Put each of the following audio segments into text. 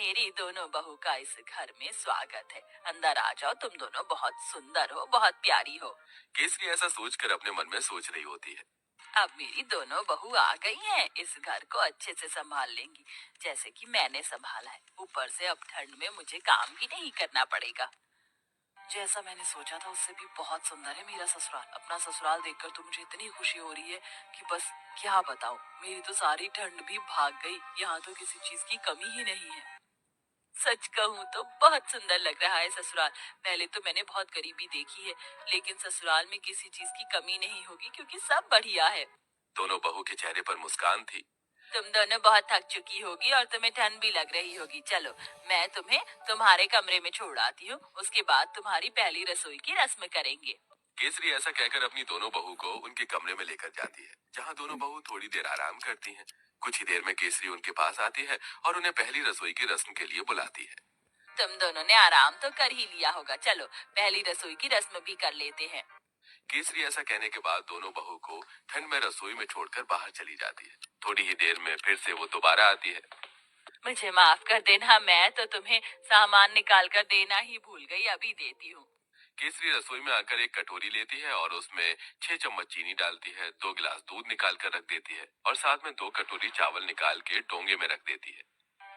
मेरी दोनों बहू का इस घर में स्वागत है। अंदर आ जाओ, तुम दोनों बहुत सुंदर हो, बहुत प्यारी हो। केसरी ऐसा सोचकर अपने मन में सोच रही होती है। अब मेरी दोनों बहू आ गई हैं, इस घर को अच्छे से संभाल लेंगी, जैसे कि मैंने संभाला है। ऊपर से अब ठंड में मुझे काम भी नहीं करना पड़ेगा। जैसा मैंने सोचा था उससे भी बहुत सुंदर है मेरा ससुराल। अपना ससुराल देखकर तो मुझे इतनी खुशी हो रही है कि बस क्या बताऊं। मेरी तो सारी ठंड भी भाग गई। यहाँ तो किसी चीज की कमी ही नहीं है। सच कहूँ तो बहुत सुंदर लग रहा है ससुराल। पहले तो मैंने बहुत गरीबी देखी है, लेकिन ससुराल में किसी चीज की कमी नहीं होगी क्योंकि सब बढ़िया है। दोनों बहू के चेहरे पर मुस्कान थी। तुम दोनों बहुत थक चुकी होगी और तुम्हें ठंड भी लग रही होगी। चलो, मैं तुम्हें तुम्हारे कमरे में छोड़ आती हूँ, उसके बाद तुम्हारी पहली रसोई की रस्म करेंगे। केसरी ऐसा कहकर अपनी दोनों बहू को उनके कमरे में लेकर जाती है, जहाँ दोनों बहू थोड़ी देर आराम करती हैं। कुछ ही देर में केसरी उनके पास आती है और उन्हें पहली रसोई की रस्म के लिए बुलाती है। तुम दोनों ने आराम तो कर ही लिया होगा, चलो पहली रसोई की रस्म भी कर लेते हैं। केसरी ऐसा कहने के बाद दोनों बहू को ठंड में रसोई में छोड़कर बाहर चली जाती है। थोड़ी ही देर में फिर से वो दोबारा आती है। मुझे माफ कर देना, मैं तो तुम्हें सामान निकाल कर देना ही भूल गई, अभी देती हूँ। केसरी रसोई में आकर एक कटोरी लेती है और उसमें 6 चम्मच चीनी डालती है, 2 गिलास दूध निकाल कर रख देती है और साथ में 2 कटोरी चावल निकाल के डोंगे में रख देती है।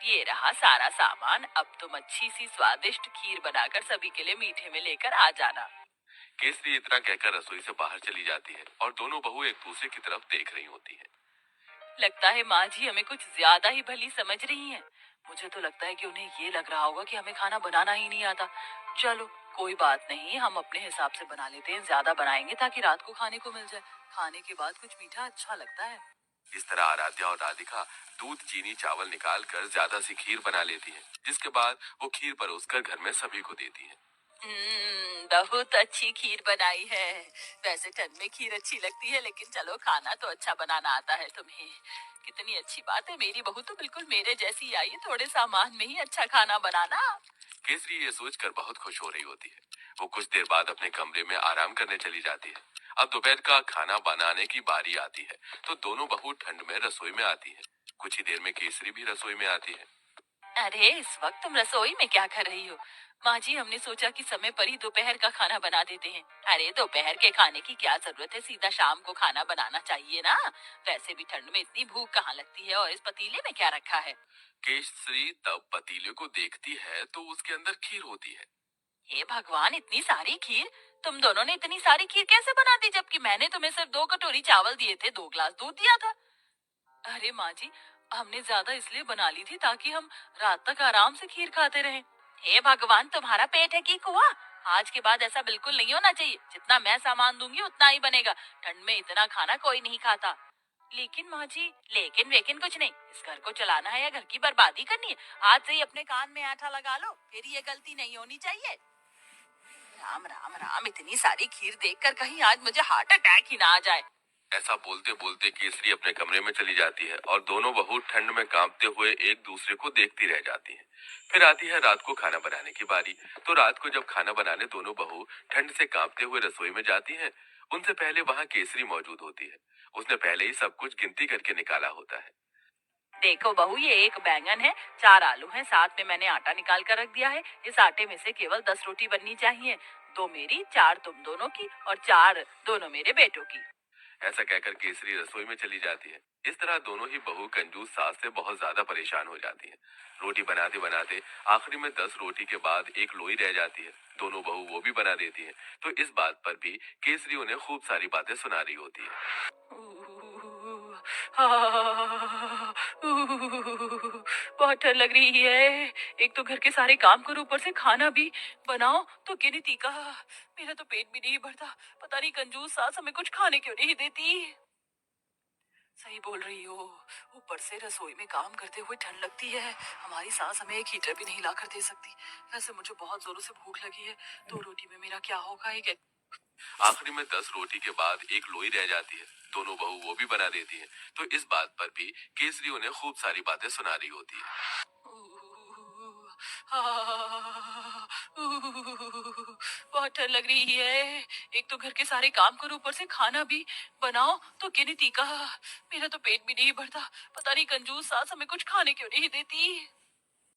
ये रहा सारा सामान। अब तुम अच्छी सी स्वादिष्ट खीर बनाकर सभी के लिए मीठे में लेकर आ जाना। केसरी इतना कहकर रसोई से बाहर चली जाती है और दोनों बहू एक दूसरे की तरफ देख रही होती है। लगता है माँ जी हमें कुछ ज्यादा ही भली समझ रही हैं। मुझे तो लगता है कि उन्हें ये लग रहा होगा कि हमें खाना बनाना ही नहीं आता। चलो, कोई बात नहीं, हम अपने हिसाब से बना लेते हैं। ज्यादा बनाएंगे ताकि रात को खाने को मिल जाए। खाने के बाद कुछ मीठा अच्छा लगता है। इस तरह आराध्या और राधिका दूध चीनी चावल निकाल कर ज्यादा सी खीर बना लेती हैं, जिसके बाद वो खीर परोसकर घर में सभी को देती हैं। बहुत अच्छी खीर बनाई है। वैसे ठंड में खीर अच्छी लगती है, लेकिन चलो खाना तो अच्छा बनाना आता है तुम्हें। कितनी अच्छी बात है, मेरी बहू तो बिल्कुल मेरे जैसी आई है, थोड़े सामान में ही अच्छा खाना बनाना। केसरी ये सोचकर बहुत खुश हो रही होती है। वो कुछ देर बाद अपने कमरे में आराम करने चली जाती है। अब दोपहर का खाना बनाने की बारी आती है, तो दोनों बहू ठंड में रसोई में आती है। कुछ ही देर में केसरी भी रसोई में आती है। अरे, इस वक्त तुम रसोई में क्या कर रही हो? माँ जी, हमने सोचा कि समय पर ही दोपहर का खाना बना देते हैं। अरे, दोपहर के खाने की क्या जरूरत है, सीधा शाम को खाना बनाना चाहिए ना। वैसे भी ठंड में इतनी भूख कहाँ लगती है, और इस पतीले में क्या रखा है? केसरी तब पतीले को देखती है तो उसके अंदर खीर होती है। हे भगवान, इतनी सारी खीर! तुम दोनों ने इतनी सारी खीर कैसे बना दी, जबकि मैंने तुम्हें सिर्फ 2 कटोरी चावल दिए थे, 2 गिलास दूध दिया था। अरे माँ जी, हमने ज्यादा इसलिए बना ली थी ताकि हम रात तक आराम से खीर खाते रहें। हे भगवान, तुम्हारा पेट है कि कुआं? आज के बाद ऐसा बिल्कुल नहीं होना चाहिए। जितना मैं सामान दूंगी उतना ही बनेगा। ठंड में इतना खाना कोई नहीं खाता। लेकिन माँ जी, लेकिन वेकिन कुछ नहीं। इस घर को चलाना है या घर की बर्बादी करनी है? आज से ही अपने कान में आठा लगा लो, फिर ये गलती नहीं होनी चाहिए। राम राम राम, इतनी सारी खीर देखकर कहीं आज मुझे हार्ट अटैक ही ना आ जाए। ऐसा बोलते बोलते केसरी अपने कमरे में चली जाती है और दोनों बहू ठंड में कांपते हुए एक दूसरे को देखती रह जाती हैं। फिर आती है रात को खाना बनाने की बारी। तो रात को जब खाना बनाने दोनों बहू ठंड से कांपते हुए रसोई में जाती हैं, उनसे पहले वहां केसरी मौजूद होती है। उसने पहले ही सब कुछ गिनती करके निकाला होता है। देखो बहू, ये एक बैंगन है, 4 आलू हैं, साथ में मैंने आटा निकाल कर रख दिया है। इस आटे में से केवल 10 रोटी बननी चाहिए। 2 मेरी, 4 तुम दोनों की और 4 दोनों मेरे बेटों की। ऐसा कहकर केसरी रसोई में चली जाती है। इस तरह दोनों ही बहू कंजूस सास से बहुत ज्यादा परेशान हो जाती हैं। रोटी बनाते बनाते आखिरी में 10 रोटी के बाद एक लोई रह जाती है। दोनों बहू वो भी बना देती हैं। तो इस बात पर भी केसरी उन्हें खूब सारी बातें सुना रही होती है। बहुत ठंड लग रही है। एक तो घर के सारे काम करो, ऊपर से खाना भी बनाओ, तो गिनती का मेरा तो पेट भी नहीं भरता। पता नहीं कंजूस सास हमें कुछ खाने क्यों नहीं देती। सही बोल रही हो। ऊपर से रसोई में काम करते हुए ठंड लगती है। हमारी सास हमें एक हीटर भी नहीं ला कर दे सकती। वैसे मुझे बहुत जोरों से भूख लगी है। 2 रोटी में मेरा क्या होगा? एक आखिरी में 10 रोटी के बाद एक लोई रह जाती है। दोनों बहू वो भी बना देती हैं। तो इस बात पर भी केसरी उन्हें खूब सारी बातें सुना रही होती है। बहुत ठंड लग रही है। एक तो घर के सारे काम करो, ऊपर से खाना भी बनाओ, तो गिनती का मेरा तो पेट भी नहीं भरता। पता नहीं कंजूस सास हमें कुछ खाने क्यों नहीं देती।